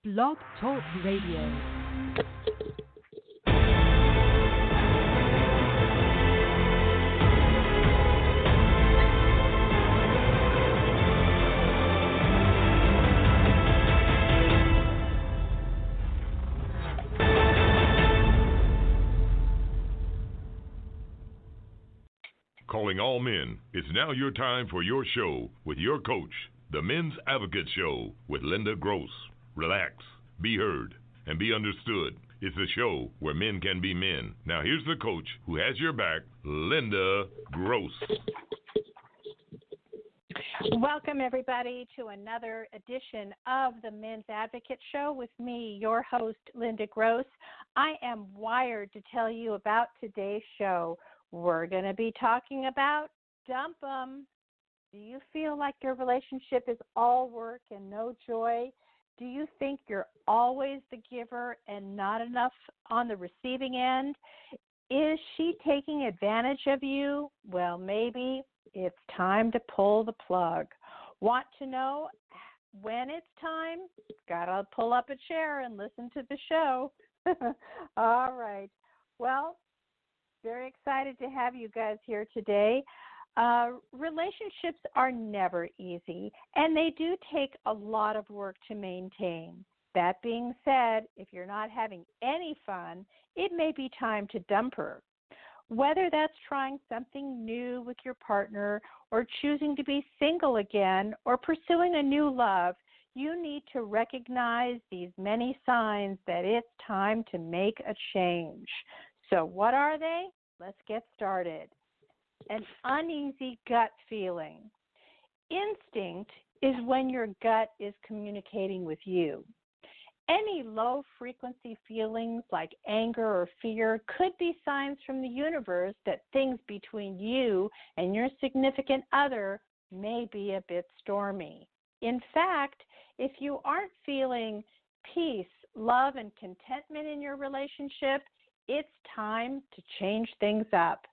Blog Talk Radio. Calling all men, it's now your time for your show with your coach, the Men's Advocate Show with Linda Gross. Relax, be heard, and be understood. It's a show where men can be men. Now here's the coach who has your back, Linda Gross. Welcome, everybody, to another edition of the Men's Advocate Show with me, your host, Linda Gross. I am wired to tell you about today's show. We're going to be talking about dump 'em. Do you feel like your relationship is all work and no joy? Do you think you're always the giver and not enough on the receiving end? Is she taking advantage of you? Well, maybe it's time to pull the plug. Want to know when it's time? Gotta pull up a chair and listen to the show. All right. Well, very excited to have you guys here today. Relationships are never easy, and they do take a lot of work to maintain. That being said, if you're not having any fun, it may be time to dump her. Whether that's trying something new with your partner or choosing to be single again or pursuing a new love, you need to recognize these many signs that it's time to make a change. So what are they? Let's get started. An uneasy gut feeling. Instinct is when your gut is communicating with you. Any low-frequency feelings like anger or fear could be signs from the universe that things between you and your significant other may be a bit stormy. In fact, if you aren't feeling peace, love, and contentment in your relationship, it's time to change things up.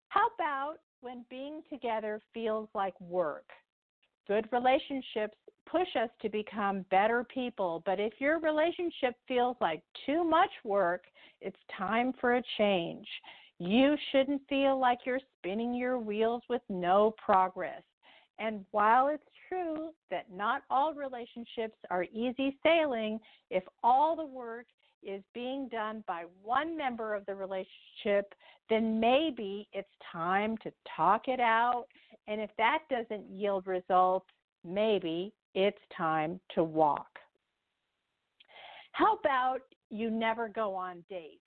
How about when being together feels like work? Good relationships push us to become better people, but if your relationship feels like too much work, it's time for a change. You shouldn't feel like you're spinning your wheels with no progress. And while it's true that not all relationships are easy sailing, if all the work is being done by one member of the relationship, then maybe it's time to talk it out. And if that doesn't yield results, maybe it's time to walk. How about you never go on dates?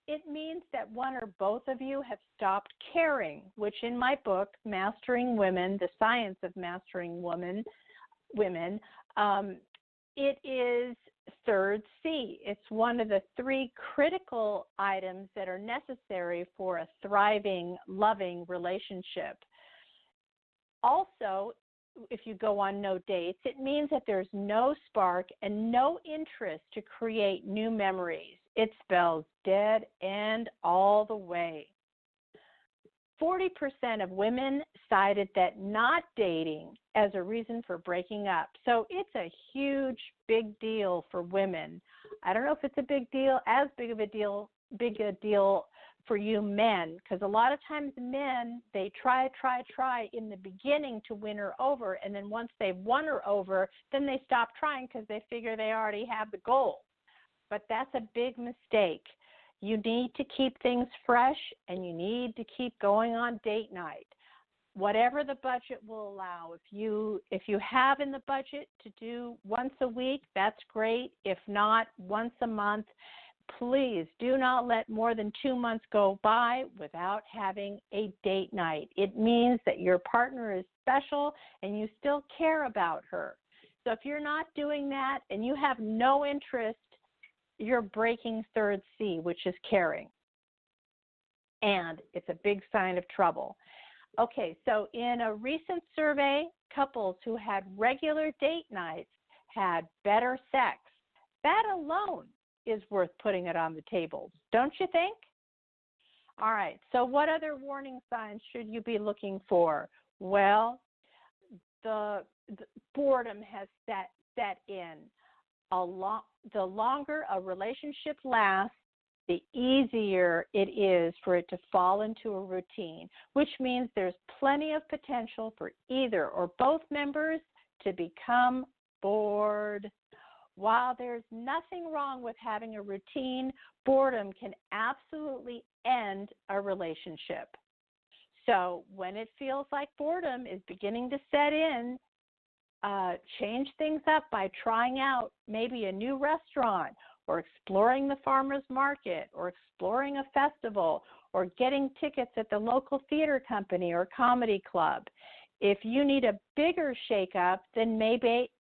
It means that one or both of you have stopped caring, which in my book, Mastering Women, The Science of Mastering Women, it is third C. It's one of the three critical items that are necessary for a thriving, loving relationship. Also, if you go on no dates, it means that there's no spark and no interest to create new memories. It spells dead end all the way. 40% of women cited that not dating as a reason for breaking up. So it's a huge, big deal for women. I don't know if it's a big deal, as big a deal for you men, because a lot of times men, they try in the beginning to win her over, and then once they've won her over, then they stop trying because they figure they already have the goal. But that's a big mistake. You need to keep things fresh, and you need to keep going on date night. Whatever the budget will allow. If you have in the budget to do once a week, that's great. If not, once a month. Please do not let more than 2 months go by without having a date night. It means that your partner is special and you still care about her. So if you're not doing that and you have no interest, you're breaking third C, which is caring. And it's a big sign of trouble. Okay, so in a recent survey, couples who had regular date nights had better sex. That alone is worth putting it on the table, don't you think? All right, so what other warning signs should you be looking for? Well, the boredom has set in. the longer a relationship lasts, the easier it is for it to fall into a routine, which means there's plenty of potential for either or both members to become bored. While there's nothing wrong with having a routine, boredom can absolutely end a relationship. So when it feels like boredom is beginning to set in, change things up by trying out maybe a new restaurant or exploring the farmer's market or exploring a festival or getting tickets at the local theater company or comedy club. If you need a bigger shakeup, then maybe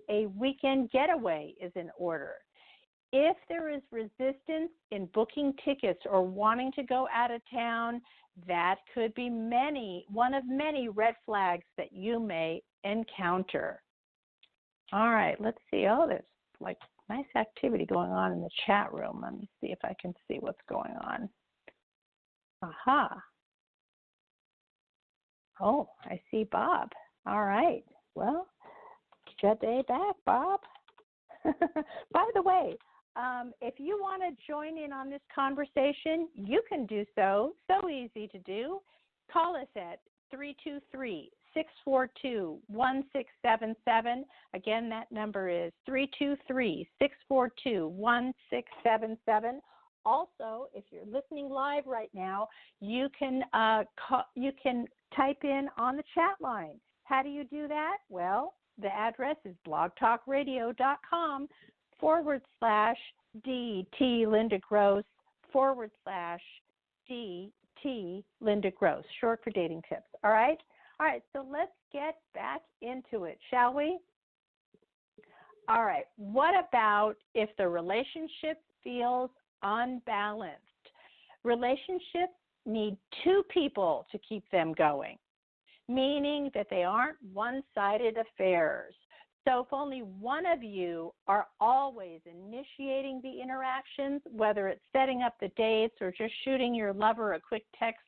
a weekend getaway is in order. If there is resistance in booking tickets or wanting to go out of town, that could be one of many red flags that you may encounter. All right, let's see. Oh, there's like nice activity going on in the chat room. Let me see if I can see what's going on. Aha. Oh, I see Bob. All right. Well, good day back, Bob. By the way, if you want to join in on this conversation, you can do so. So easy to do. Call us at 323-642-1677. Again, that number is 323-642-1677. Also, if you're listening live right now, you can type in on the chat line. How do you do that? Well, the address is blogtalkradio.com/DT Linda Gross /DT Linda Gross, short for dating tips. All right? All right, so let's get back into it, shall we? All right, what about if the relationship feels unbalanced? Relationships need two people to keep them going, meaning that they aren't one-sided affairs. So if only one of you are always initiating the interactions, whether it's setting up the dates or just shooting your lover a quick text,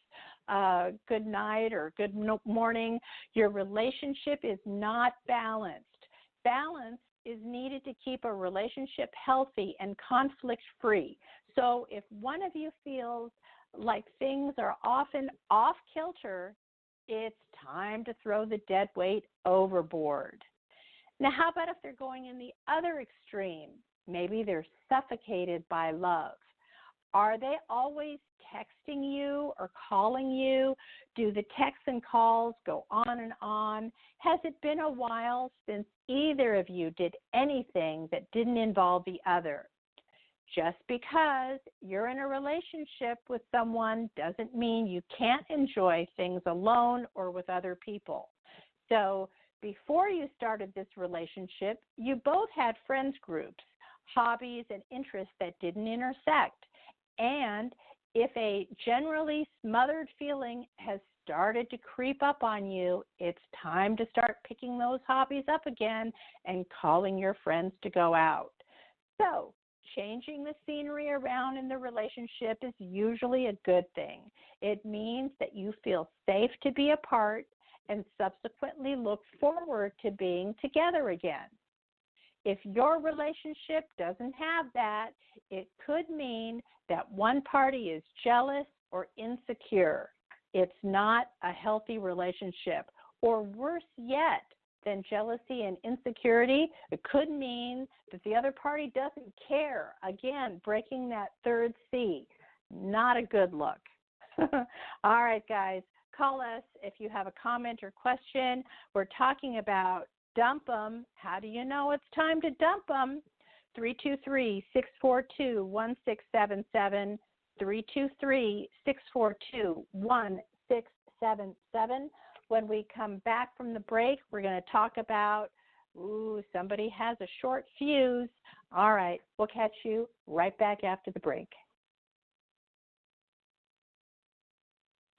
good night or good morning, your relationship is not balanced. Balance is needed to keep a relationship healthy and conflict-free. So if one of you feels like things are often off kilter, it's time to throw the dead weight overboard. Now, how about if they're going in the other extreme? Maybe they're suffocated by love. Are they always texting you or calling you? Do the texts and calls go on and on? Has it been a while since either of you did anything that didn't involve the other? Just because you're in a relationship with someone doesn't mean you can't enjoy things alone or with other people. So before you started this relationship, you both had friends groups, hobbies, and interests that didn't intersect. And if a generally smothered feeling has started to creep up on you, it's time to start picking those hobbies up again and calling your friends to go out. So changing the scenery around in the relationship is usually a good thing. It means that you feel safe to be apart and subsequently look forward to being together again. If your relationship doesn't have that, it could mean that one party is jealous or insecure. It's not a healthy relationship. Or worse yet than jealousy and insecurity, it could mean that the other party doesn't care. Again, breaking that third C. Not a good look. All right, guys. Call us if you have a comment or question. We're talking about dump them. How do you know it's time to dump them? 323-642-1677, 323-642-1677. When we come back from the break, we're going to talk about, somebody has a short fuse. All right, we'll catch you right back after the break.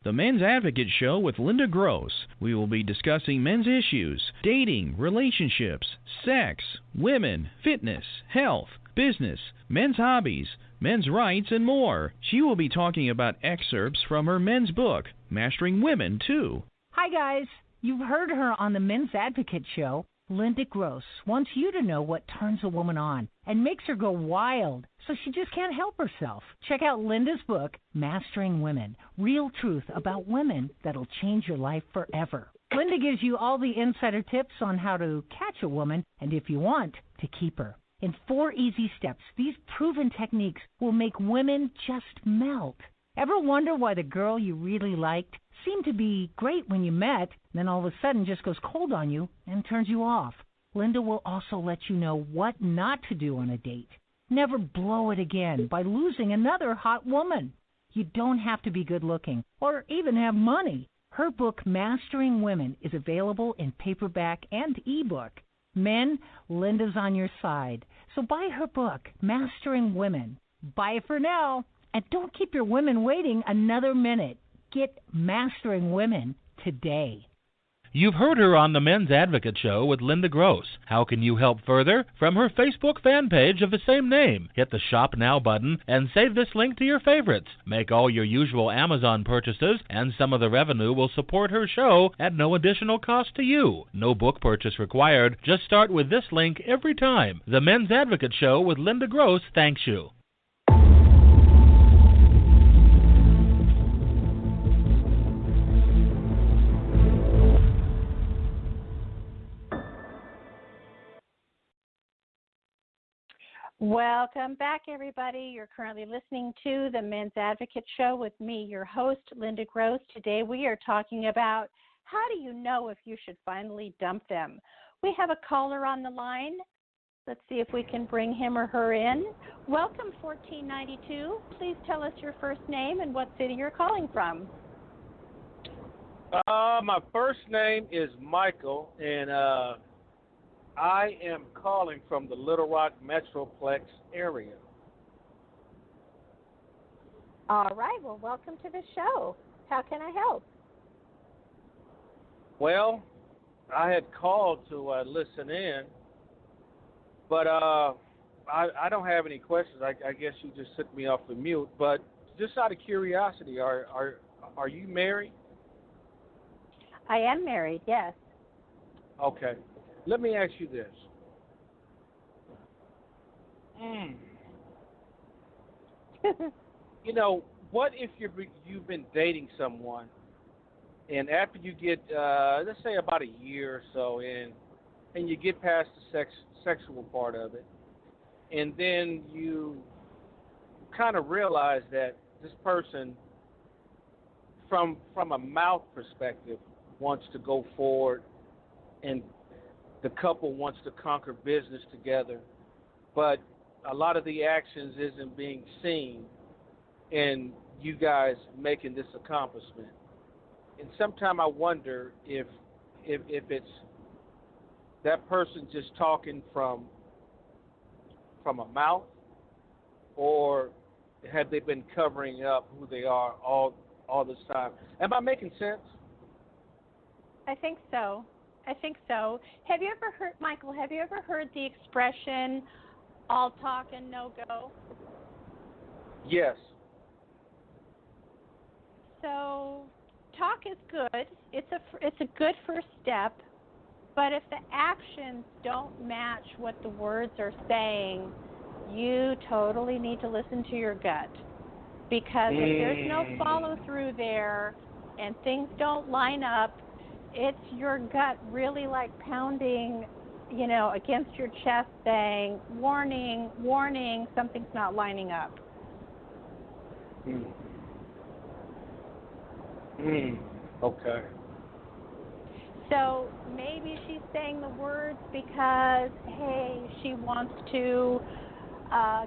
The Men's Advocate Show with Linda Gross. We will be discussing men's issues, dating, relationships, sex, women, fitness, health, business, men's hobbies, men's rights, and more. She will be talking about excerpts from her men's book, Mastering Women, too. Hi, guys. You've heard her on the Men's Advocate Show. Linda Gross wants you to know what turns a woman on and makes her go wild so she just can't help herself. Check out Linda's book, Mastering Women, Real Truth About Women That'll Change Your Life Forever. Linda gives you all the insider tips on how to catch a woman and, if you want, to keep her. In 4 easy steps, these proven techniques will make women just melt. Ever wonder why the girl you really liked seemed to be great when you met, then all of a sudden just goes cold on you and turns you off? Linda will also let you know what not to do on a date. Never blow it again by losing another hot woman. You don't have to be good looking or even have money. Her book, Mastering Women, is available in paperback and ebook. Men, Linda's on your side. So buy her book, Mastering Women. Buy it for now. And don't keep your women waiting another minute. Get Mastering Women today. You've heard her on the Men's Advocate Show with Linda Gross. How can you help further? From her Facebook fan page of the same name. Hit the Shop Now button and save this link to your favorites. Make all your usual Amazon purchases, and some of the revenue will support her show at no additional cost to you. No book purchase required. Just start with this link every time. The Men's Advocate Show with Linda Gross thanks you. Welcome back, everybody. You're currently listening to the Men's Advocate Show with me, your host, Linda Gross. Today we are talking about how do you know if you should finally dump them. We have a caller on the line. Let's see if we can bring him or her in. Welcome, 1492. Please tell us your first name and what city you're calling from. My first name is Michael, and I am calling from the Little Rock Metroplex area. All right. Well, welcome to the show. How can I help? Well, I had called to listen in, but I don't have any questions. I guess you just took me off the mute. But just out of curiosity, are you married? I am married, yes. Okay. Let me ask you this. You know, what if you've been dating someone, and after you get, let's say about a year or so in, and you get past the sexual part of it, and then you kind of realize that this person, from a mouth perspective, wants to go forward, and the couple wants to conquer business together, but a lot of the actions isn't being seen in you guys making this accomplishment. And sometimes I wonder if it's that person just talking from a mouth, or have they been covering up who they are all this time? Am I making sense? I think so. Have you ever heard, Michael, the expression, all talk and no go? Yes. So talk is good. It's a good first step, but if the actions don't match what the words are saying, you totally need to listen to your gut. Because if there's no follow through there and things don't line up, it's your gut really like pounding, against your chest saying, warning, warning, something's not lining up. Okay. So maybe she's saying the words because, hey, she wants to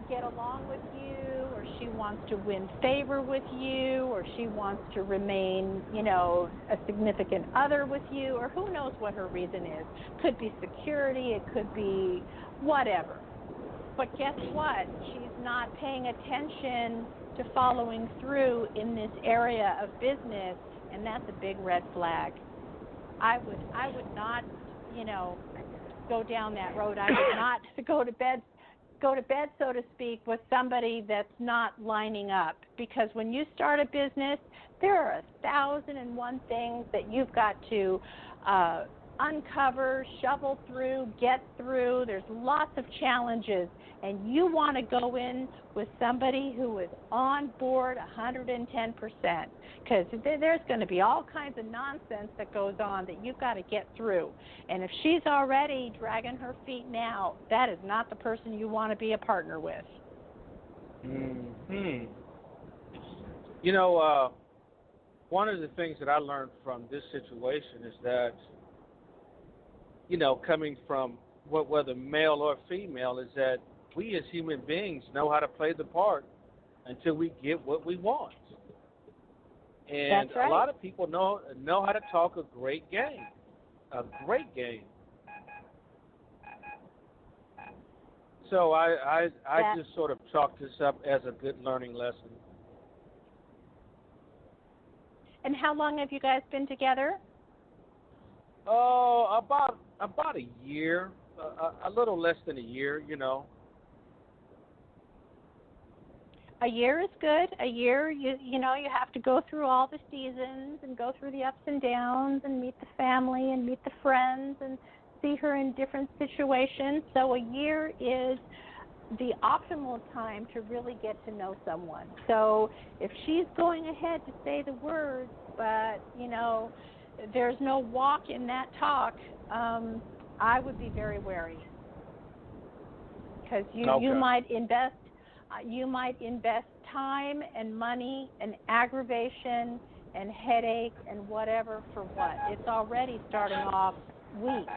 get along with you, or she wants to win favor with you, or she wants to remain, a significant other with you, or who knows what her reason is. Could be security, it could be whatever. But guess what? She's not paying attention to following through in this area of business, and that's a big red flag. I would not, go down that road. I would not go to bed, so to speak, with somebody that's not lining up. Because when you start a business, there are 1,001 things that you've got to uncover, shovel through, get through. There's lots of challenges, and you want to go in with somebody who is on board 110%, because there's going to be all kinds of nonsense that goes on that you've got to get through. And if she's already dragging her feet now, that is not the person you want to be a partner with. Hmm. One of the things that I learned from this situation is that, coming from whether male or female, is that we as human beings know how to play the part until we get what we want. And That's right. A lot of people know how to talk a great game. So I just sort of chalk this up as a good learning lesson. And how long have you guys been together? Oh, about a year, a little less than a year, A year is good. A year, you have to go through all the seasons and go through the ups and downs and meet the family and meet the friends and see her in different situations. So a year is the optimal time to really get to know someone. So if she's going ahead to say the words, but, there's no walk in that talk, I would be very wary. Because you might invest time and money and aggravation and headache and whatever for what? It's already starting off weak.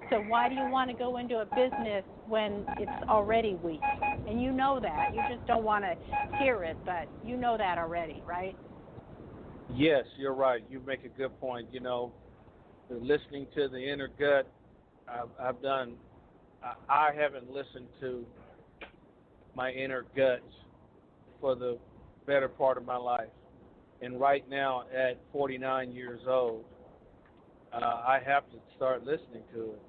So why do you want to go into a business when it's already weak? And you know that. You just don't want to hear it, but you know that already, right? Yes, you're right. You make a good point. Listening to the inner gut, I haven't listened to my inner gut for the better part of my life. And right now, at 49 years old, I have to start listening to it.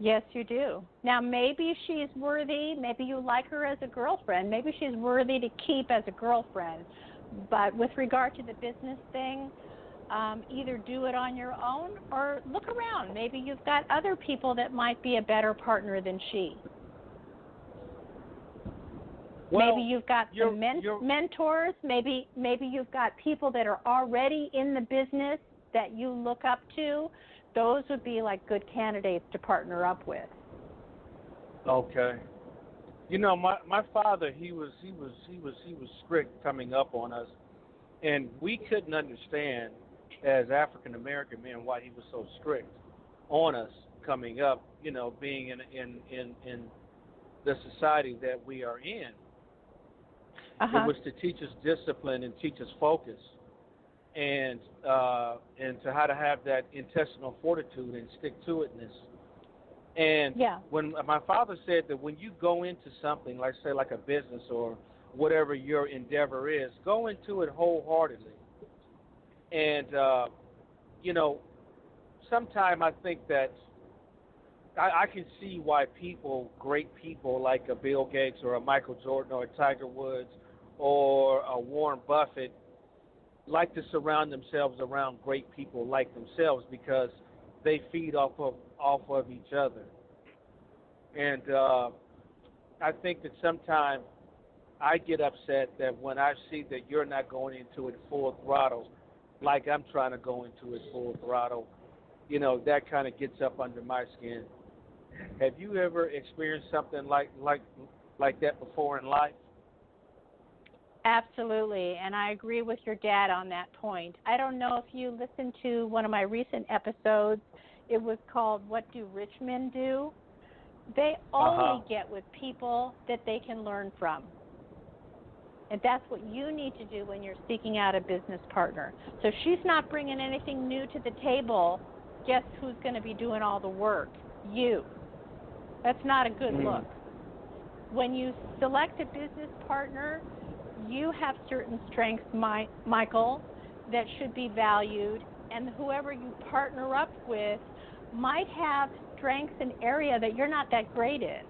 Yes, you do. Now, maybe she's worthy. Maybe you like her as a girlfriend. Maybe she's worthy to keep as a girlfriend. But with regard to the business thing, either do it on your own or look around. Maybe you've got other people that might be a better partner than she. Well, maybe you've got some mentors. Maybe you've got people that are already in the business that you look up to. Those would be like good candidates to partner up with. Okay. My father, he was strict coming up on us, and we couldn't understand as African American men why he was so strict on us coming up. Being in the society that we are in. It was to teach us discipline and teach us focus, and to how to have that intestinal fortitude and stick-to-itness. And when my father said that when you go into something, like say like a business or whatever your endeavor is, go into it wholeheartedly. And sometimes I think that I can see why great people like a Bill Gates or a Michael Jordan or a Tiger Woods or a Warren Buffett like to surround themselves around great people like themselves, because they feed off of each other. And I think that sometimes I get upset that when I see that you're not going into it full throttle, like I'm trying to go into it full throttle, that kind of gets up under my skin. Have you ever experienced something like that before in life? Absolutely, and I agree with your dad on that point. I don't know if you listened to one of my recent episodes. It was called What Do Rich Men Do? They only get with people that they can learn from. And that's what you need to do when you're seeking out a business partner. So if she's not bringing anything new to the table, guess who's going to be doing all the work? You. That's not a good look. When you select a business partner, you have certain strengths, Michael, that should be valued, and whoever you partner up with might have strengths in area that you're not that great in.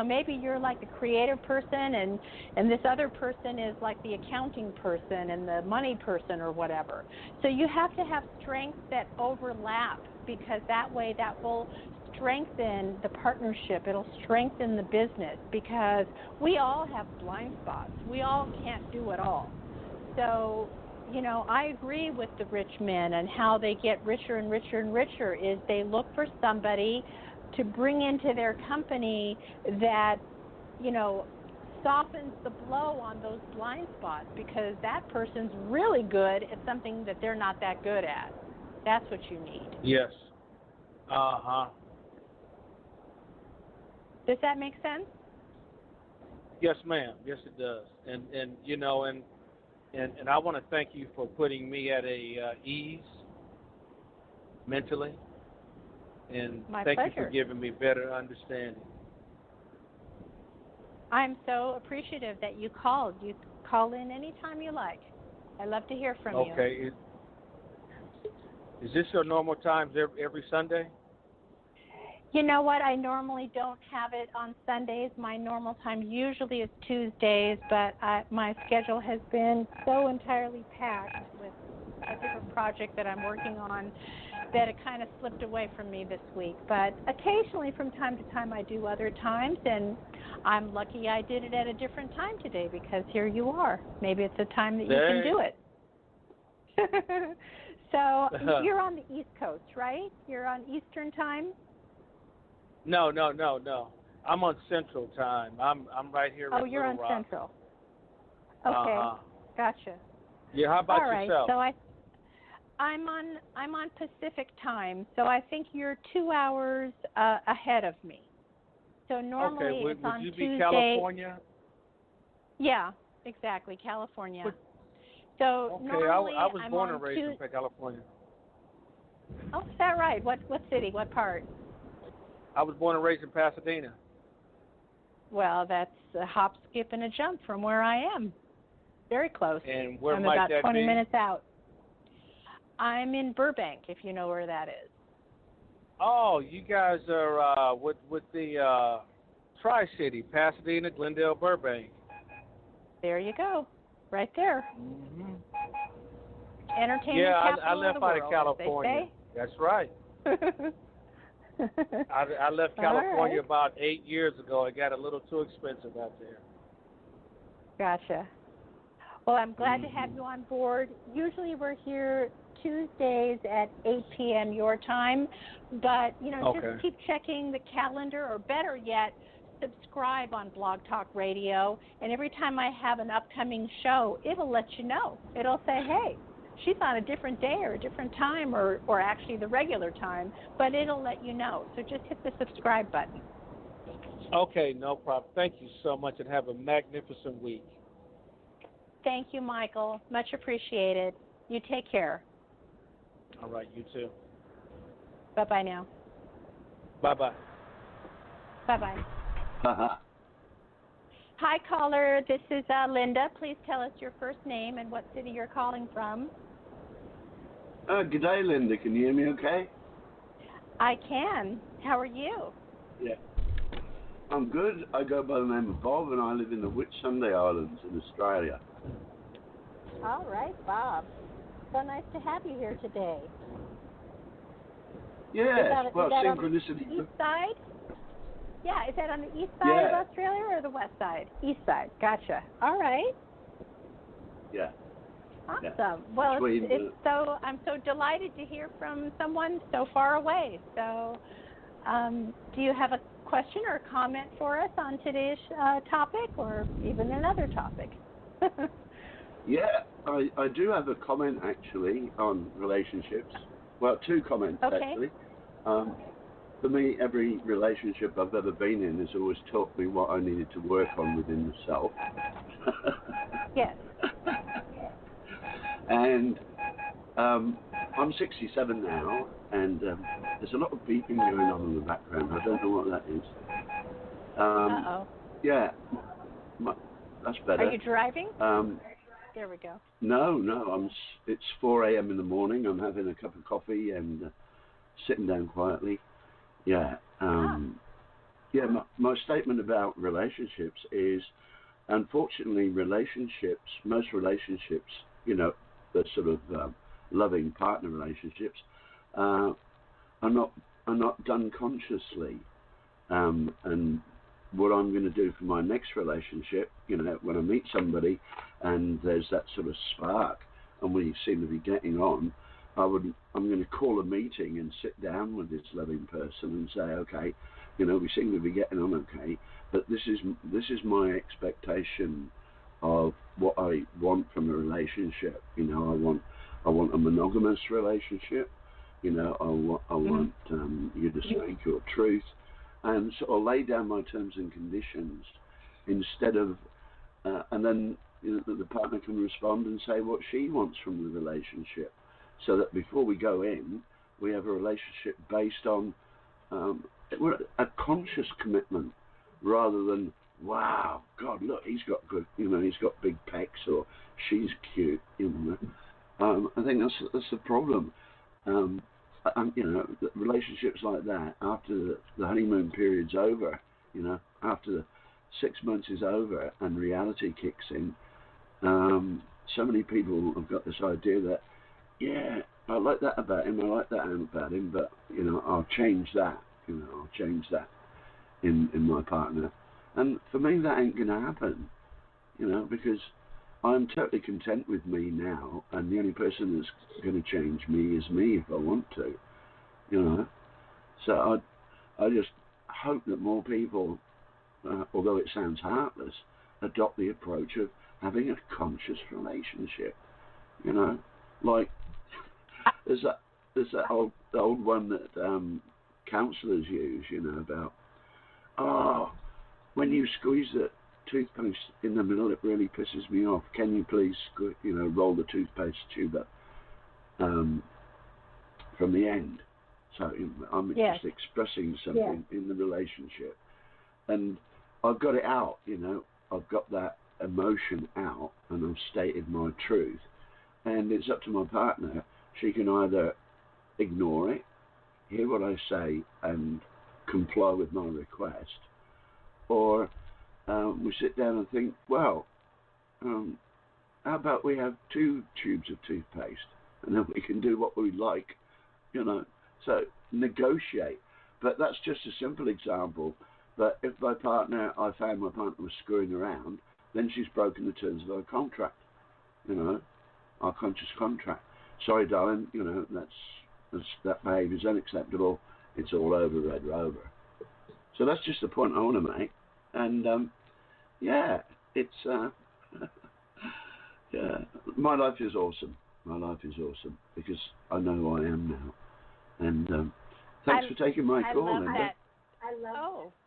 Maybe you're like the creative person and this other person is like the accounting person and the money person or whatever. So you have to have strengths that overlap, because that way that will strengthen the partnership. It'll strengthen the business because we all have blind spots. We all can't do it all. So, I agree with the rich men and how they get richer and richer and richer is they look for somebody to bring into their company that, softens the blow on those blind spots because that person's really good at something that they're not that good at. That's what you need. Yes. Uh-huh. Does that make sense? Yes, ma'am. Yes, it does. And I want to thank you for putting me at a ease mentally. And My thank pleasure. you for giving me better understanding. I'm so appreciative that you called. You call in anytime you like. I love to hear from you. Okay. Is this your normal times every Sunday? You know what? I normally don't have it on Sundays. My normal time usually is Tuesdays, but my schedule has been so entirely packed with a different project that I'm working on that it kind of slipped away from me this week. But occasionally from time to time I do other times, and I'm lucky I did it at a different time today because here you are. Maybe it's a time that you can do it. So you're on the East Coast, right? You're on Eastern time? No. I'm on Central Time. I'm right here. Oh, you're on Little Rock. Central. Okay, gotcha. Yeah. How about All right, yourself? so I'm on Pacific Time, so I think you're 2 hours ahead of me. So normally would it's on you Tuesday. be California? Yeah, exactly, California. So Okay, normally I was I'm born on and raised in California. Oh, is that right? What city? What part? I was born and raised in Pasadena. Well, that's a hop, skip, and a jump from where I am. Very close. And where I'm might about that 20 be? minutes out. I'm in Burbank, if you know where that is. Oh, you guys are with the Tri-City, Pasadena, Glendale, Burbank. There you go. Right there. Mm-hmm. Entertainment capital I left of the out world, of California. That's right. I left California about 8 years ago. It got a little too expensive out there. Gotcha. Well, I'm glad to have you on board. Usually we're here Tuesdays at 8 p.m. your time, but, just keep checking the calendar, or better yet, subscribe on Blog Talk Radio, and every time I have an upcoming show, it'll let you know. It'll say, hey, she's on a different day or a different time, or actually the regular time, but it'll let you know. So just hit the subscribe button. Okay, no problem. Thank you so much, and have a magnificent week. Thank you, Michael. Much appreciated. You take care. All right, you too. Bye-bye now. Bye-bye. Bye-bye. Hi, caller. This is Linda. Please tell us your first name and what city you're calling from. Good day, Linda. Can you hear me okay? I can. How are you? Yeah. I'm good. I go by the name of Bob, and I live in the Whitsunday Islands in Australia. All right, Bob. So nice to have you here today. Yeah, well, synchronicity. On the east side? Yeah, is that on the east side of Australia or the west side? East side. Gotcha. All right. Yeah. Awesome. Yeah. Well, I'm so delighted to hear from someone so far away. So, do you have a question or comment for us on today's topic, or even another topic? Yeah, I do have a comment actually on relationships. Well, two comments actually. For me, every relationship I've ever been in has always taught me what I needed to work on within myself. Yes. And I'm 67 now, and there's a lot of beeping going on in the background. I don't know what that is. Uh-oh. Yeah, that's better. Are you driving? There we go. No, it's 4 a.m. in the morning. I'm having a cup of coffee and sitting down quietly. Yeah. Yeah, my statement about relationships is, unfortunately, most relationships, the sort of loving partner relationships, not done consciously. And what I'm going to do for my next relationship, when I meet somebody and there's that sort of spark and we seem to be getting on, I'm going to call a meeting and sit down with this loving person and say, okay, we seem to be getting on okay, but this is my expectation of what I want from a relationship. I want a monogamous relationship. I want you to speak your truth and sort of lay down my terms and conditions instead of, and then the partner can respond and say what she wants from the relationship, so that before we go in, we have a relationship based on a conscious commitment, rather than, wow, God, look, he's got good, he's got big pecs, or she's cute, I think that's the problem. Relationships like that, after the honeymoon period's over, after the 6 months is over and reality kicks in, so many people have got this idea that, yeah, I like that about him, I like that about him, but, I'll change that, I'll change that in my partner. And for me, that ain't going to happen, because I'm totally content with me now, and the only person that's going to change me is me if I want to, So I just hope that more people, although it sounds heartless, adopt the approach of having a conscious relationship, like there's that old one that counsellors use, about, when you squeeze the toothpaste in the middle, it really pisses me off. Can you please, roll the toothpaste tube up from the end? So I'm just expressing something in the relationship, and I've got it out. I've got that emotion out, and I've stated my truth, and it's up to my partner. She can either ignore it, hear what I say, and comply with my request, or we sit down and think, well, how about we have 2 tubes of toothpaste, and then we can do what we like, So negotiate. But that's just a simple example. But if I found my partner was screwing around, then she's broken the terms of our contract, our conscious contract. Sorry, darling, that behaviour is unacceptable. It's all over, Red Rover. So that's just the point I want to make. And it's my life is awesome. My life is awesome because I know who I am now. And thanks for taking my call, Linda.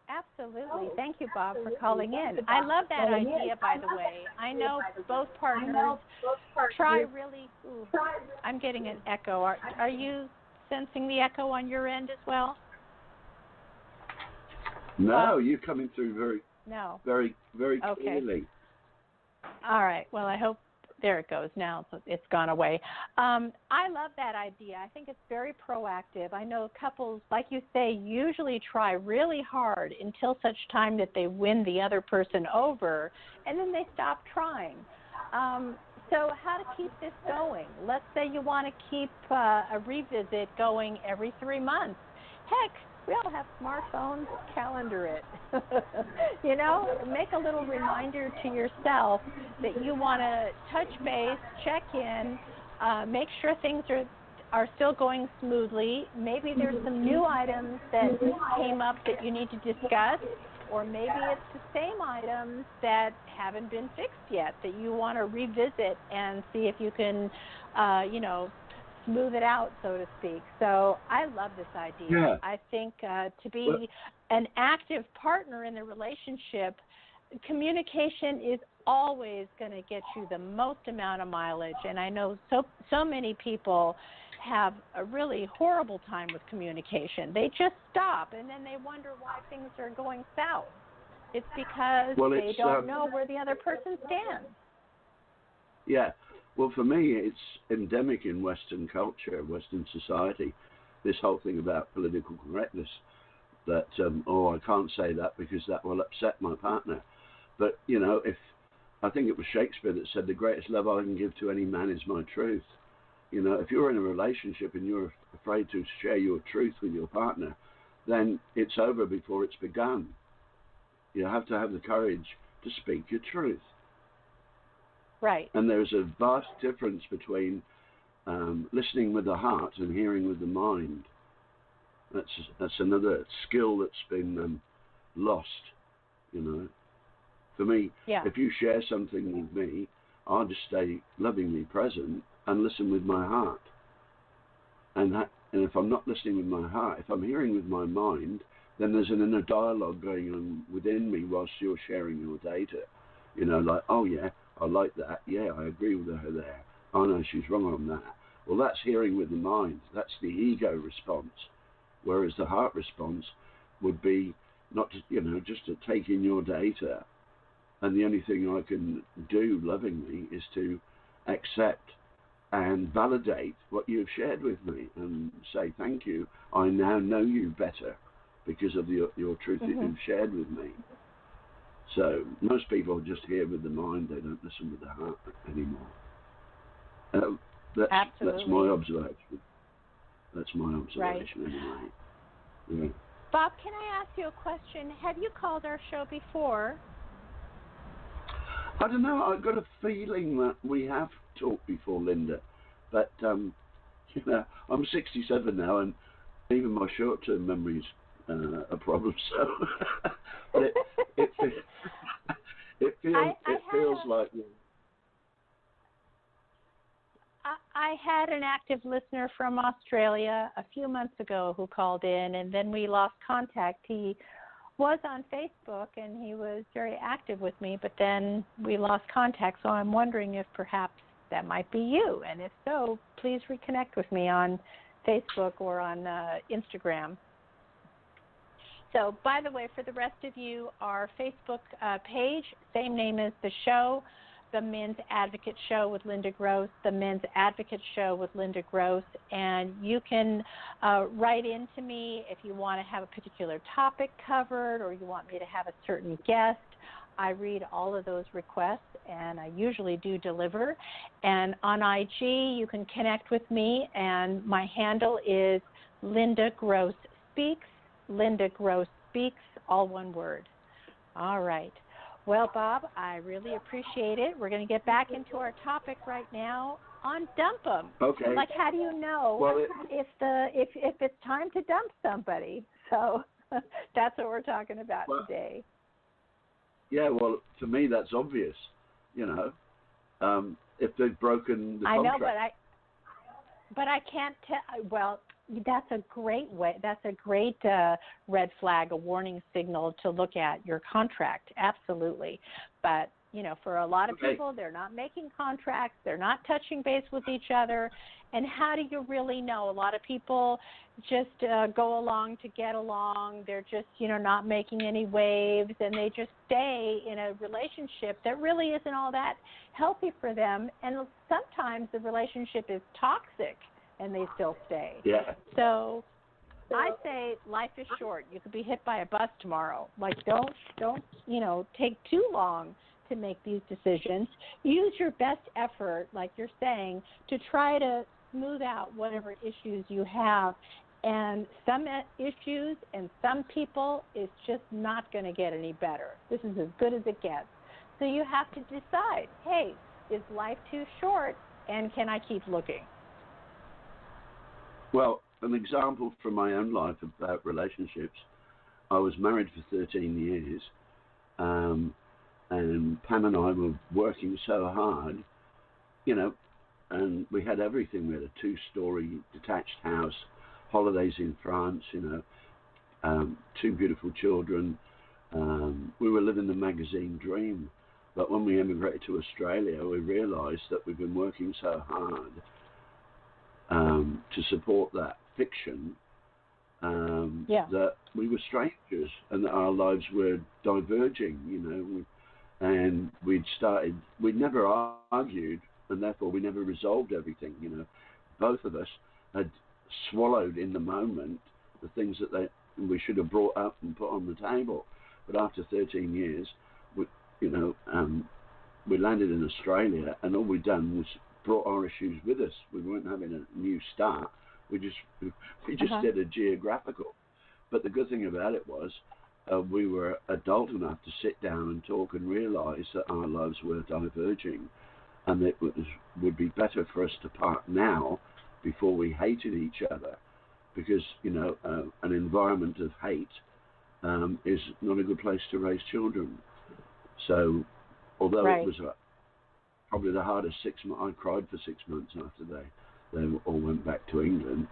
Absolutely. Thank you, Bob, for calling in. I love that idea, by the way. I know both partners try really. I'm getting an echo. Are you sensing the echo on your end as well? No, you're coming through very, very okay. clearly. All right. Well, I hope there it goes now. It's gone away. I love that idea. I think it's very proactive. I know couples, like you say, usually try really hard until such time that they win the other person over, and then they stop trying. So how to keep this going? Let's say you want to keep a revisit going every 3 months. Heck, we all have smartphones. Calendar it. Make a little reminder to yourself that you want to touch base, check in, make sure things are still going smoothly. Maybe there's some new items that came up that you need to discuss, or maybe it's the same items that haven't been fixed yet that you want to revisit and see if you can, smooth it out, so to speak. So I love this idea. Yeah. I think to be an active partner in the relationship, communication is always going to get you the most amount of mileage. And I know so many people have a really horrible time with communication. They just stop, and then they wonder why things are going south. It's because they don't know where the other person stands. Yeah. Well, for me, it's endemic in Western culture, Western society, this whole thing about political correctness, that, I can't say that because that will upset my partner. But, I think it was Shakespeare that said the greatest love I can give to any man is my truth. If you're in a relationship and you're afraid to share your truth with your partner, then it's over before it's begun. You have to have the courage to speak your truth. Right. And there's a vast difference between listening with the heart and hearing with the mind. That's another skill that's been lost, you know. For me, if you share something with me, I'll just stay lovingly present and listen with my heart. And if I'm not listening with my heart, if I'm hearing with my mind, then there's an inner dialogue going on within me whilst you're sharing your data. You know, like, oh yeah, I like that. Yeah, I agree with her there. Oh no, she's wrong on that. Well, that's hearing with the mind. That's the ego response. Whereas the heart response would be not to, you know, just to take in your data. And the only thing I can do lovingly is to accept and validate what you've shared with me and say, thank you. I now know you better because of your truth that you've shared with me. So most people just hear with the mind. They don't listen with the heart anymore. That's my observation. That's my observation anyway. Yeah. Bob, can I ask you a question? Have you called our show before? I don't know. I've got a feeling that we have talked before, Linda. But, you know, I'm 67 now, and even my short-term memory's a problem. So but it feels like... I had an active listener from Australia a few months ago who called in, and then we lost contact. He was on Facebook, and he was very active with me, but then we lost contact, so I'm wondering if perhaps that might be you, and if so, please reconnect with me on Facebook or on Instagram. So, by the way, for the rest of you, our Facebook page, same name as the show, The Men's Advocate Show with Linda Gross, The Men's Advocate Show with Linda Gross, and you can write in to me if you want to have a particular topic covered or you want me to have a certain guest. I read all of those requests, and I usually do deliver. And on IG, you can connect with me, and my handle is Linda Gross Speaks, Linda Gross Speaks, all one word. All right. Well, Bob, I really appreciate it. We're going to get back into our topic right now on dump 'em. Okay. Like, how do you know if it's time to dump somebody? So that's what we're talking about today. Yeah, well, to me that's obvious. You know, if they've broken the contract. I know, but I can't tell. Well, that's a great way. That's a great red flag, a warning signal to look at your contract. Absolutely. But, you know, for a lot of people, they're not making contracts. They're not touching base with each other. And how do you really know? A lot of people just go along to get along. They're just, you know, not making any waves, and they just stay in a relationship that really isn't all that healthy for them. And sometimes the relationship is toxic, and they still stay. Yeah. So I say life is short. You could be hit by a bus tomorrow. Like, don't you know, take too long to make these decisions. Use your best effort, like you're saying, to try to smooth out whatever issues you have. And some issues and some people, it's just not going to get any better. This is as good as it gets. So you have to decide, hey, is life too short, and can I keep looking? Well, an example from my own life about relationships, I was married for 13 years, and Pam and I were working so hard, you know, and we had everything. We had a 2-story detached house, holidays in France, you know, 2 beautiful children. We were living the magazine dream. But when we emigrated to Australia, we realized that we've been working so hard to support that fiction that we were strangers and that our lives were diverging, you know. And we'd never argued, and therefore we never resolved everything, you know. Both of us had swallowed in the moment the things that we should have brought up and put on the table. But after 13 years, we landed in Australia, and all we'd done was brought our issues with us. We weren't having a new start. We just did a geographical. But the good thing about it was we were adult enough to sit down and talk and realize that our lives were diverging, and it would be better for us to part now before we hated each other, because an environment of hate is not a good place to raise children. So although it was probably the hardest 6 months, I cried for 6 months after they all went back to England,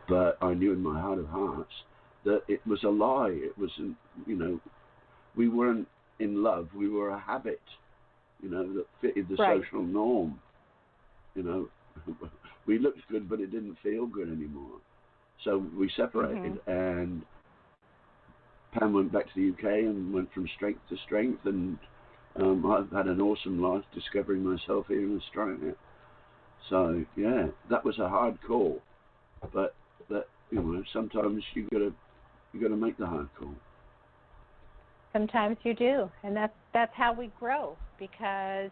but I knew in my heart of hearts that it was a lie. It wasn't, we weren't in love. We were a habit, that fitted the social norm. We looked good, but it didn't feel good anymore. So we separated, and Pam went back to the UK and went from strength to strength, and I've had an awesome life discovering myself here in Australia. So yeah, that was a hard call, but that sometimes you gotta make the hard call. Sometimes you do, and that's how we grow. Because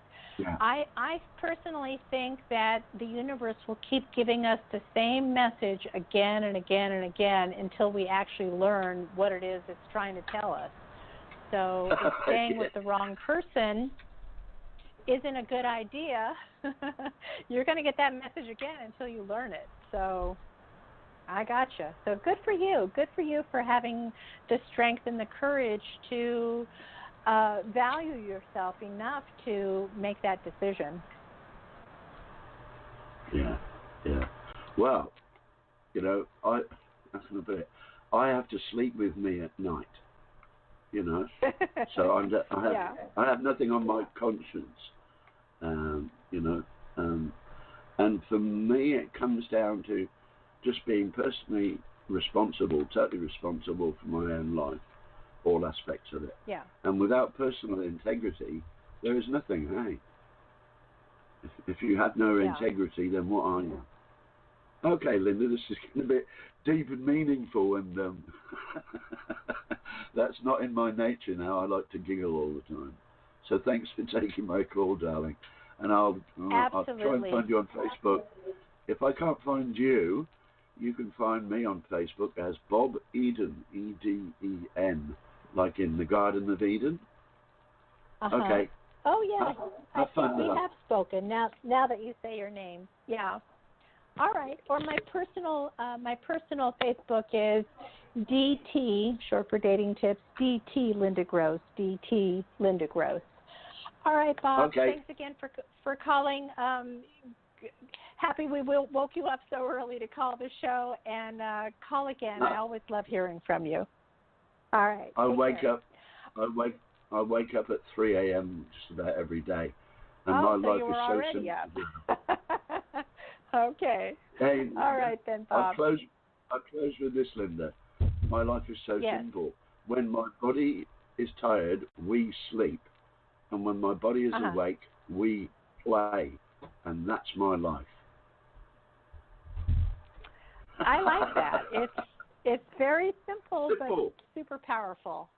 I personally think that the universe will keep giving us the same message again and again and again until we actually learn what it is it's trying to tell us. So if staying with the wrong person isn't a good idea, you're going to get that message again until you learn it. So I gotcha. So good for you. Good for you for having the strength and the courage to value yourself enough to make that decision. Yeah. Well, I have to sleep with me at night. So I have nothing on my conscience. And for me, it comes down to just being personally responsible, totally responsible for my own life, all aspects of it. Yeah. And without personal integrity, there is nothing, hey? If you have no integrity, then what are you? Okay, Linda, this is going to be deep and meaningful, and that's not in my nature now. I like to giggle all the time. So thanks for taking my call, darling. And I'll try and find you on Facebook. If I can't find you, you can find me on Facebook as Bob Eden, Eden, like in the Garden of Eden. Okay. Oh, yes. Have fun. We have spoken now that you say your name. Yeah. All right. Or my personal Facebook is DT, short for dating tips, DT Linda Gross, DT Linda Gross. All right, Bob. Okay. Thanks again for calling. Happy we woke you up so early to call the show, and call again. I always love hearing from you. All right. I wake up at 3 a.m. just about every day, and my life is so simple. Okay. Hey, all right then, Bob. I close with this, Linda. My life is so simple. When my body is tired, we sleep, and when my body is awake, we play, and that's my life. I like that. It's very simple. But super powerful.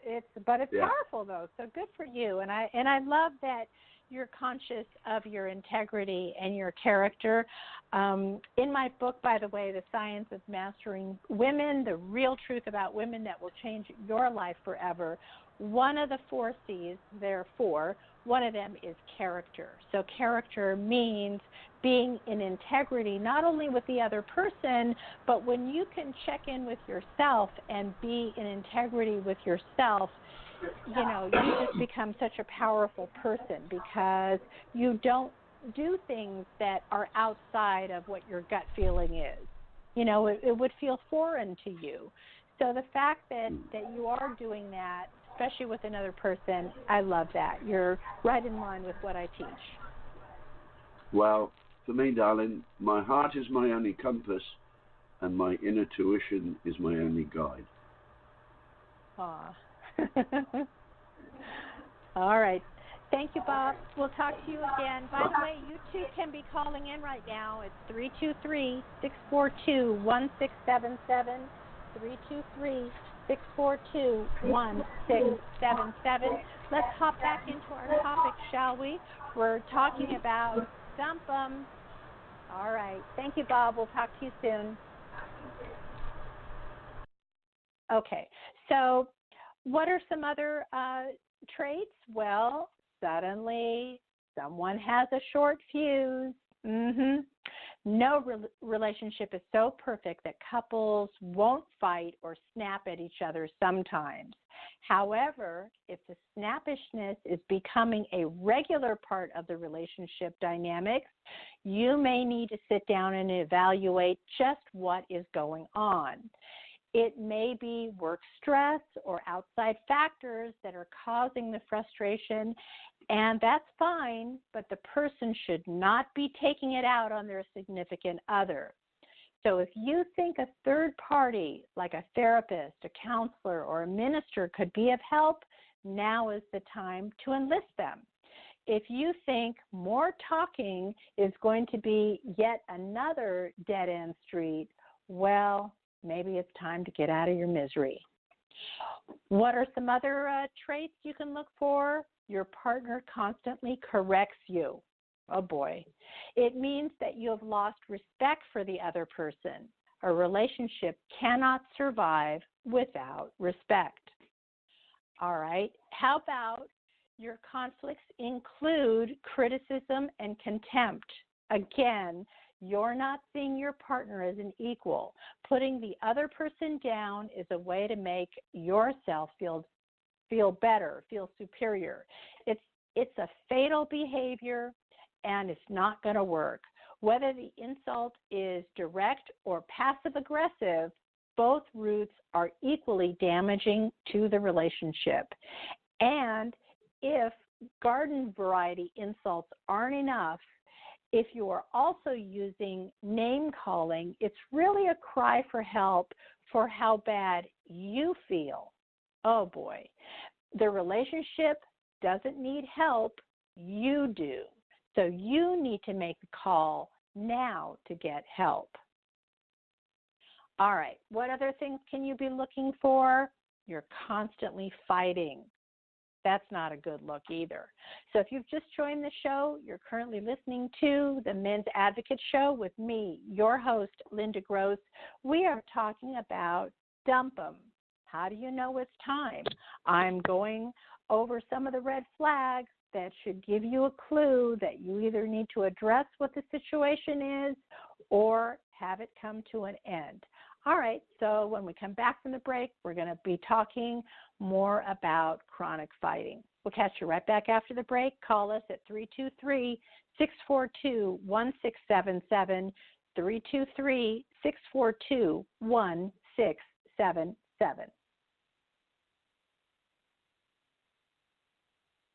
It's powerful though. So good for you. And I love that you're conscious of your integrity and your character. In my book, by the way, The Science of Mastering Women, the real truth about women that will change your life forever, one of the 4 C's, there are 4, one of them is character. So character means being in integrity, not only with the other person, but when you can check in with yourself and be in integrity with yourself, you just become such a powerful person because you don't do things that are outside of what your gut feeling is. It would feel foreign to you. So the fact that you are doing that, especially with another person, I love that. You're right in line with what I teach. Well, for me, darling, my heart is my only compass, and my inner tuition is my only guide. Aw. All right. Thank you, Bob. We'll talk to you again. By the way, you too can be calling in right now. It's 323-642-1677, 323-642-1677. Let's hop back into our topic, shall we? We're talking about dump 'em. All right. Thank you, Bob. We'll talk to you soon. Okay, so what are some other traits? Well, suddenly someone has a short fuse. No relationship is so perfect that couples won't fight or snap at each other sometimes. However, if the snappishness is becoming a regular part of the relationship dynamics, you may need to sit down and evaluate just what is going on. It may be work stress or outside factors that are causing the frustration, and that's fine, but the person should not be taking it out on their significant other. So if you think a third party, like a therapist, a counselor, or a minister could be of help, now is the time to enlist them. If you think more talking is going to be yet another dead-end street, well, maybe it's time to get out of your misery. What are some other traits you can look for? Your partner constantly corrects you. Oh boy. It means that you have lost respect for the other person. A relationship cannot survive without respect. All right. How about your conflicts include criticism and contempt? Again, you're not seeing your partner as an equal. Putting the other person down is a way to make yourself feel better, feel superior. It's a fatal behavior, and it's not going to work. Whether the insult is direct or passive-aggressive, both routes are equally damaging to the relationship. And if garden variety insults aren't enough, if you are also using name-calling, it's really a cry for help for how bad you feel. Oh, boy. The relationship doesn't need help. You do. So you need to make the call now to get help. All right. What other things can you be looking for? You're constantly fighting. That's not a good look either. So if you've just joined the show, you're currently listening to the Men's Advocate Show with me, your host, Linda Gross. We are talking about dump 'em. How do you know it's time? I'm going over some of the red flags that should give you a clue that you either need to address what the situation is or have it come to an end. All right, so when we come back from the break, we're going to be talking more about chronic fighting. We'll catch you right back after the break. Call us at 323-642-1677, 323-642-1677.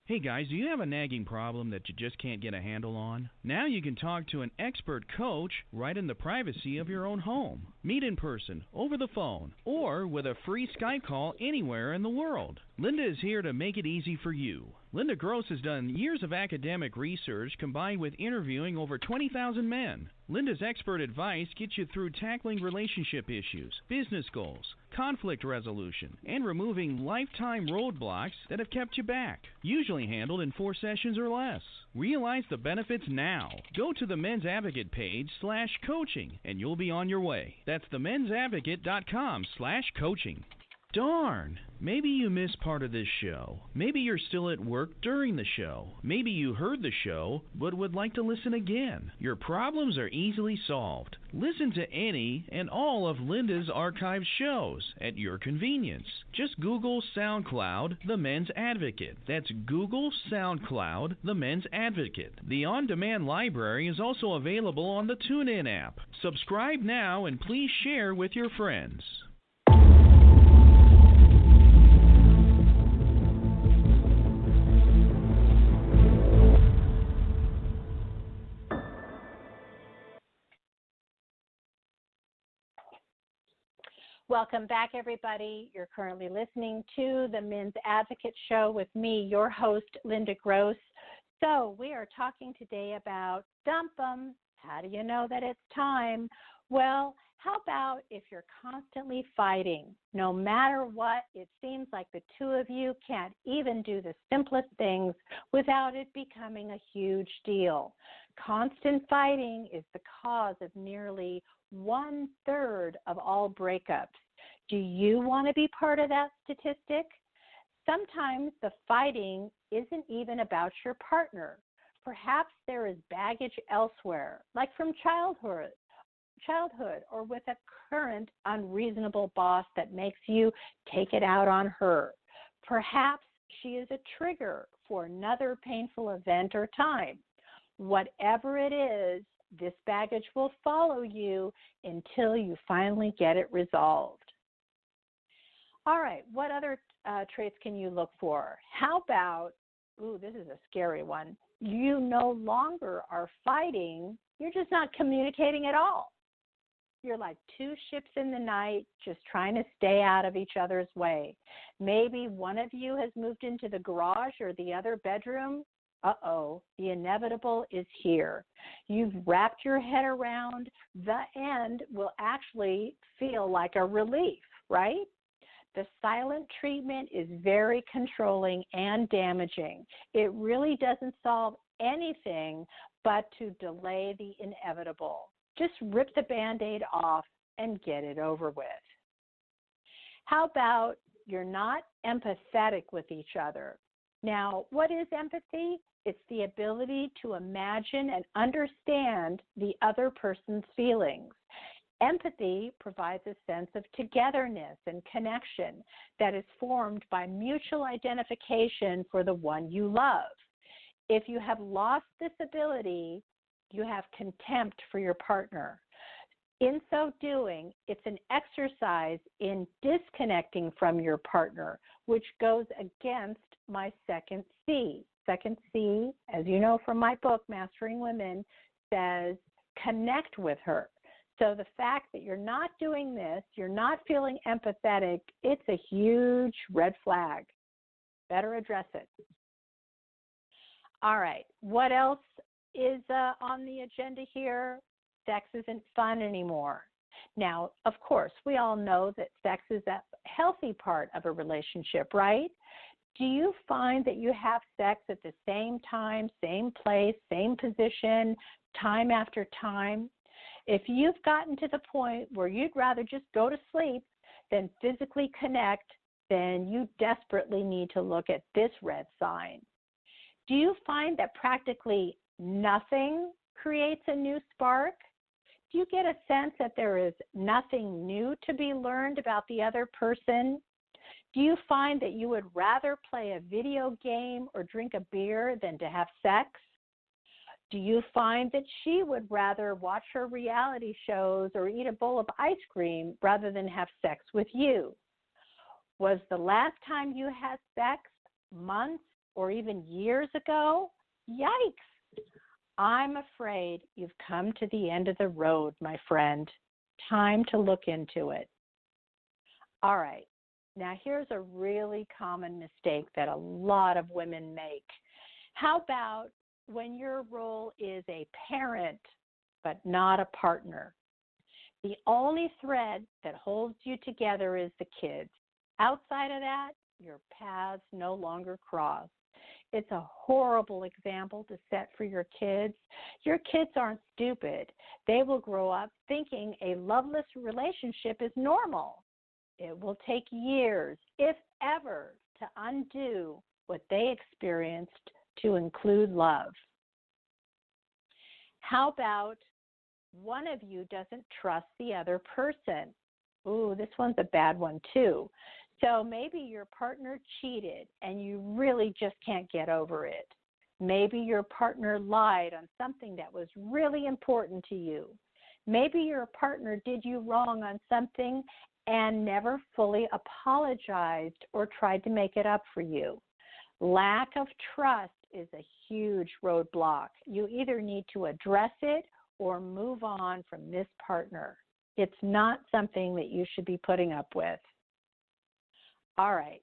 Hey guys, do you have a nagging problem that you just can't get a handle on? Now you can talk to an expert coach right in the privacy of your own home. Meet in person, over the phone, or with a free Skype call anywhere in the world. Linda is here to make it easy for you. Linda Gross has done years of academic research combined with interviewing over 20,000 men. Linda's expert advice gets you through tackling relationship issues, business goals, conflict resolution, and removing lifetime roadblocks that have kept you back. Usually handled in 4 sessions or less. Realize the benefits now. Go to the Men's Advocate page /coaching and you'll be on your way. That's themensadvocate.com/coaching. Darn, maybe you missed part of this show. Maybe you're still at work during the show. Maybe you heard the show but would like to listen again. Your problems are easily solved. Listen to any and all of Linda's archived shows at your convenience. Just Google SoundCloud, The Men's Advocate. That's Google SoundCloud, The Men's Advocate. The on-demand library is also available on the TuneIn app. Subscribe now and please share with your friends. Welcome back, everybody. You're currently listening to the Men's Advocate Show with me, your host, Linda Gross. So we are talking today about dump 'em. How do you know that it's time? Well, how about if you're constantly fighting? No matter what, it seems like the two of you can't even do the simplest things without it becoming a huge deal. Constant fighting is the cause of nearly 1/3 of all breakups. Do you want to be part of that statistic? Sometimes the fighting isn't even about your partner. Perhaps there is baggage elsewhere, like from childhood, or with a current unreasonable boss that makes you take it out on her. Perhaps she is a trigger for another painful event or time. Whatever it is, this baggage will follow you until you finally get it resolved. All right, what other traits can you look for? How about, this is a scary one, you no longer are fighting, you're just not communicating at all. You're like two ships in the night, just trying to stay out of each other's way. Maybe one of you has moved into the garage or the other bedroom. The inevitable is here. You've wrapped your head around the end will actually feel like a relief, right? The silent treatment is very controlling and damaging. It really doesn't solve anything but to delay the inevitable. Just rip the Band-Aid off and get it over with. How about you're not empathetic with each other? Now, what is empathy? It's the ability to imagine and understand the other person's feelings. Empathy provides a sense of togetherness and connection that is formed by mutual identification for the one you love. If you have lost this ability, you have contempt for your partner. In so doing, it's an exercise in disconnecting from your partner, which goes against my second C. Second C, as you know from my book, Mastering Women, says connect with her. So the fact that you're not doing this, you're not feeling empathetic, it's a huge red flag. Better address it. All right, what else is on the agenda here? Sex isn't fun anymore. Now, of course, we all know that sex is a healthy part of a relationship, right? Do you find that you have sex at the same time, same place, same position, time after time? If you've gotten to the point where you'd rather just go to sleep than physically connect, then you desperately need to look at this red sign. Do you find that practically nothing creates a new spark? Do you get a sense that there is nothing new to be learned about the other person? Do you find that you would rather play a video game or drink a beer than to have sex? Do you find that she would rather watch her reality shows or eat a bowl of ice cream rather than have sex with you? Was the last time you had sex months or even years ago? Yikes! I'm afraid you've come to the end of the road, my friend. Time to look into it. All right. Now, here's a really common mistake that a lot of women make. How about when your role is a parent but not a partner? The only thread that holds you together is the kids. Outside of that, your paths no longer cross. It's a horrible example to set for your kids. Your kids aren't stupid. They will grow up thinking a loveless relationship is normal. It will take years, if ever, to undo what they experienced to include love. How about one of you doesn't trust the other person? Ooh, this one's a bad one too. So maybe your partner cheated and you really just can't get over it. Maybe your partner lied on something that was really important to you. Maybe your partner did you wrong on something and never fully apologized or tried to make it up for you. Lack of trust is a huge roadblock. You either need to address it or move on from this partner. It's not something that you should be putting up with. All right.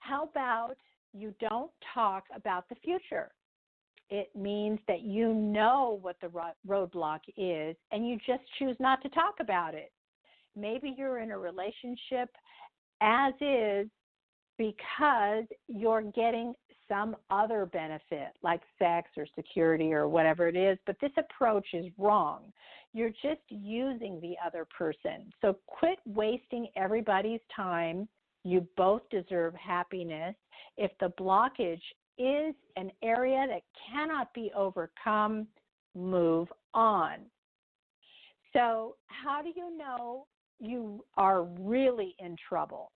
How about you don't talk about the future? It means that you know what the roadblock is and you just choose not to talk about it. Maybe you're in a relationship as is because you're getting some other benefit like sex or security or whatever it is, but this approach is wrong. You're just using the other person. So quit wasting everybody's time. You both deserve happiness. If the blockage is an area that cannot be overcome, move on. So how do you know you are really in trouble?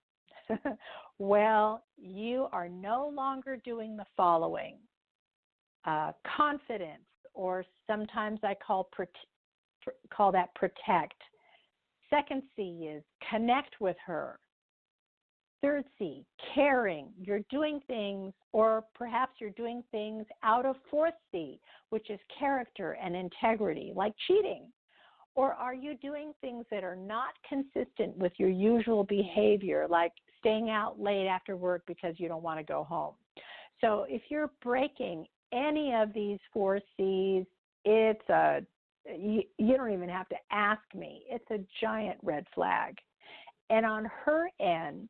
Well, you are no longer doing the following. Confidence, or sometimes I call that protect. Second C is connect with her. Third C, caring. You're doing things, or perhaps you're doing things out of fourth C, which is character and integrity, like cheating. Or are you doing things that are not consistent with your usual behavior, like staying out late after work because you don't want to go home? So if you're breaking any of these four C's, you don't even have to ask me. It's a giant red flag. And on her end,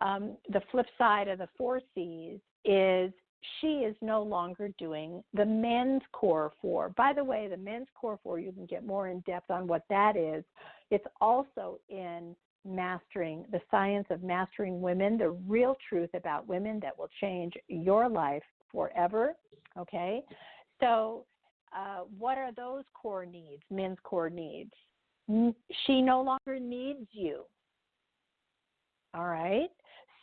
the flip side of the four C's is she is no longer doing the men's core four. By the way, the men's core four, you can get more in depth on what that is. It's also in Mastering, the Science of Mastering Women, the real truth about women that will change your life forever. Okay? So what are those core needs, men's core needs? She no longer needs you. All right?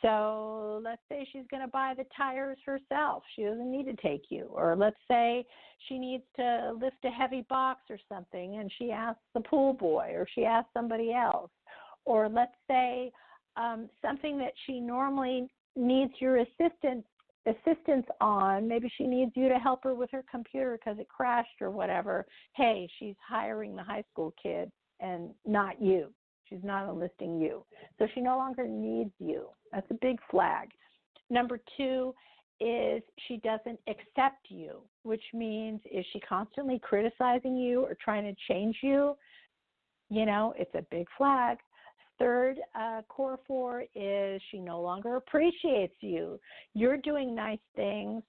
So let's say she's going to buy the tires herself. She doesn't need to take you. Or let's say she needs to lift a heavy box or something, and she asks the pool boy, or she asks somebody else. Or let's say something that she normally needs your assistance on. Maybe she needs you to help her with her computer because it crashed or whatever. Hey, she's hiring the high school kid and not you. She's not enlisting you. So she no longer needs you. That's a big flag. Number two is she doesn't accept you, which means is she constantly criticizing you or trying to change you? You know, it's a big flag. Third, core four is she no longer appreciates you. You're doing nice things.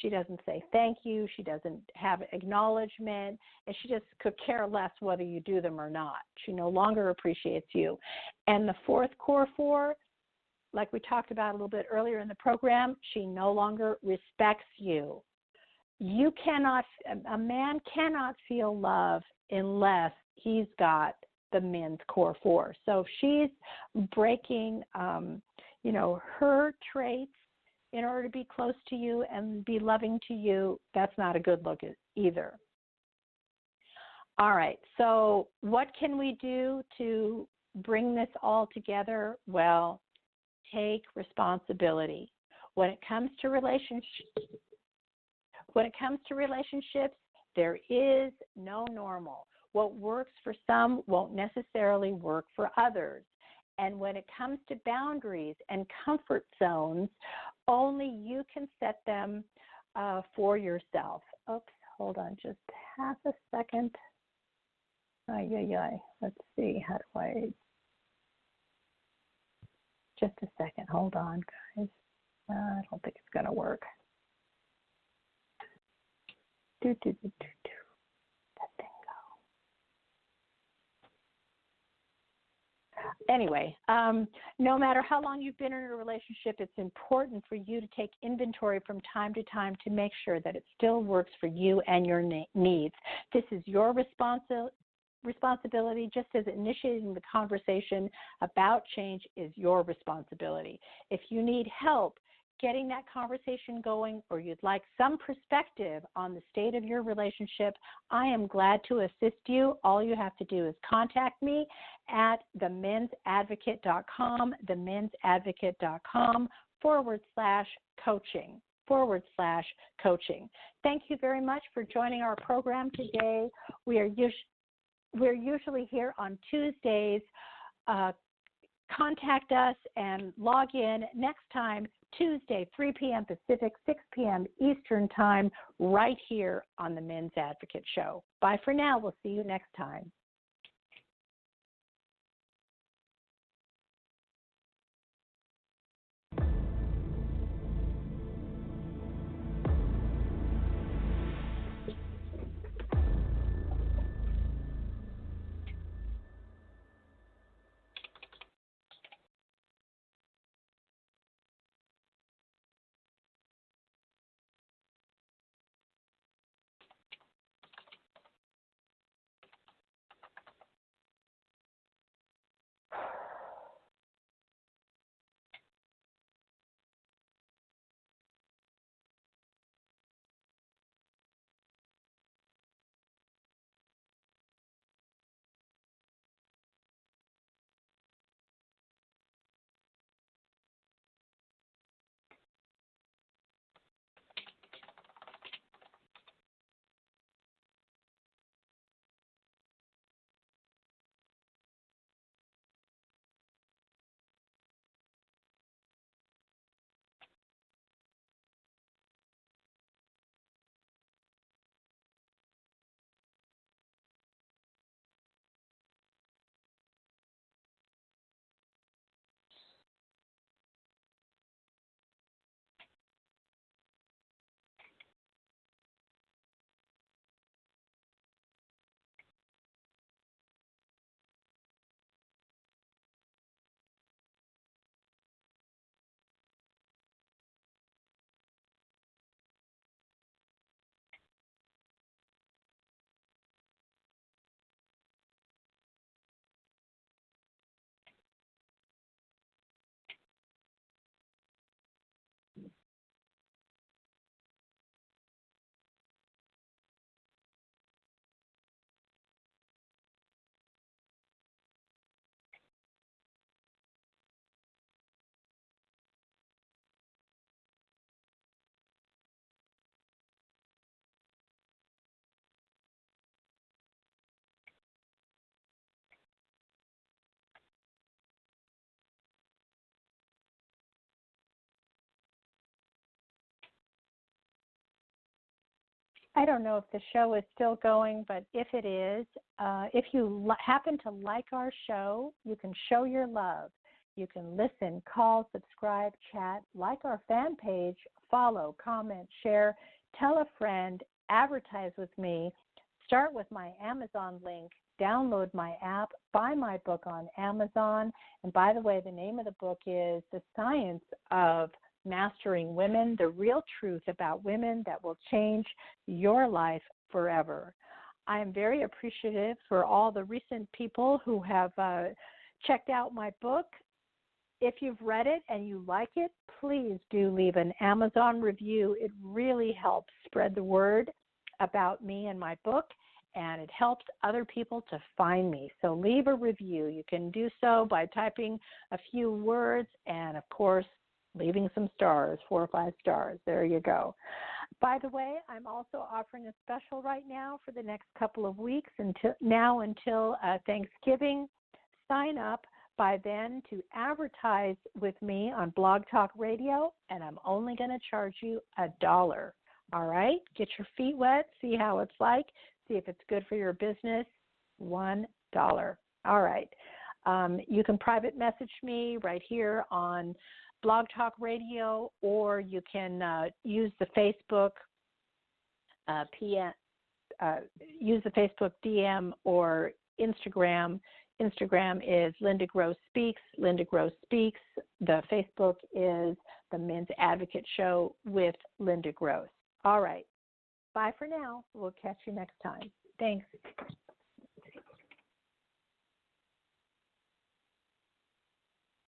She doesn't say thank you. She doesn't have acknowledgement, and she just could care less whether you do them or not. She no longer appreciates you. And the fourth core four, like we talked about a little bit earlier in the program, she no longer respects you. A man cannot feel love unless he's got the men's core four. So if she's breaking, her traits in order to be close to you and be loving to you, that's not a good look either. All right, so what can we do to bring this all together? Well, take responsibility. When it comes to relationships, there is no normal. What works for some won't necessarily work for others. And when it comes to boundaries and comfort zones, only you can set them for yourself. Oops, hold on just half a second. Let's see, how do I... Just a second, hold on, guys. I don't think it's going to work. Let that thing go. Anyway, no matter how long you've been in a relationship, it's important for you to take inventory from time to time to make sure that it still works for you and your needs. This is your responsibility, just as initiating the conversation about change is your responsibility. If you need help getting that conversation going, or you'd like some perspective on the state of your relationship, I am glad to assist you. All you have to do is contact me at themensadvocate.com, themensadvocate.com/coaching. Thank you very much for joining our program today. We're usually here on Tuesdays. Contact us and log in next time, Tuesday, 3 p.m. Pacific, 6 p.m. Eastern Time, right here on the Men's Advocate Show. Bye for now. We'll see you next time. I don't know if the show is still going, but if it is, if you happen to like our show, you can show your love. You can listen, call, subscribe, chat, like our fan page, follow, comment, share, tell a friend, advertise with me, start with my Amazon link, download my app, buy my book on Amazon. And by the way, the name of the book is The Science of Mastering Women, the real truth about women that will change your life forever. I am very appreciative for all the recent people who have checked out my book. If you've read it and you like it, please do leave an Amazon review. It really helps spread the word about me and my book, and it helps other people to find me. So leave a review. You can do so by typing a few words and, of course, leaving some stars, 4 or 5 stars. There you go. By the way, I'm also offering a special right now for the next couple of weeks until Thanksgiving. Sign up by then to advertise with me on Blog Talk Radio, and I'm only going to charge you $1. All right? Get your feet wet, see how it's like, see if it's good for your business. $1. All right. You can private message me right here on Blog Talk Radio, or you can use the Facebook DM or Instagram. Instagram is Linda Gross Speaks. Linda Gross Speaks. The Facebook is the Men's Advocate Show with Linda Gross. All right. Bye for now. We'll catch you next time. Thanks.